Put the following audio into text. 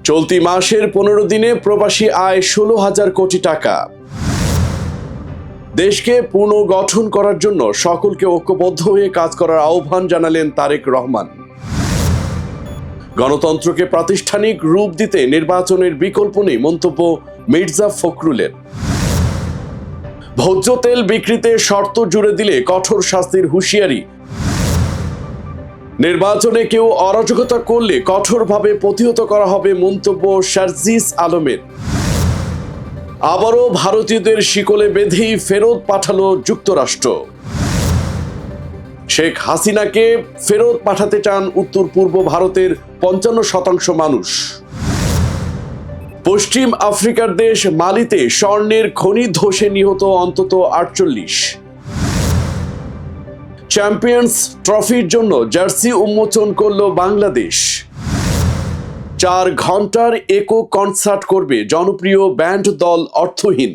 চলতি মাসের 15 দিনে প্রবাসী আয় 16,000 কোটি টাকা। দেশকে পুনর্গঠন করার জন্য সকলকে ঐক্যবদ্ধ হয়ে কাজ করার আহ্বান জানালেন তারেক রহমান। গণতন্ত্রকে প্রাতিষ্ঠানিক রূপ দিতে নির্বাচনের বিকল্প নেই মন্তব্য মির্জা ফখরুলের। ভোজ্য তেল বিক্রিতে শর্ত জুড়ে দিলে কঠোর শাস্তির হুঁশিয়ারি। নির্বাচনে কেউ অরাজকতা করলে কঠোরভাবে প্রতিহত করা হবে মন্তব্য শারজিস আলমের। আবারও ভারতীয়দের শিকলে বেঁধেই ফেরত পাঠালো যুক্তরাষ্ট্র। শেখ হাসিনাকে ফেরত পাঠাতে চান উত্তর পূর্ব ভারতের 55% মানুষ। পশ্চিম আফ্রিকার দেশ মালিতে স্বর্ণের খনি ধসে নিহত অন্তত 48। চ্যাম্পিয়ন্স ট্রফির জন্য জার্সি উন্মোচন করল বাংলাদেশ। 4 ঘন্টার একক কনসার্ট করবে জনপ্রিয় ব্যান্ড দল অর্থহীন।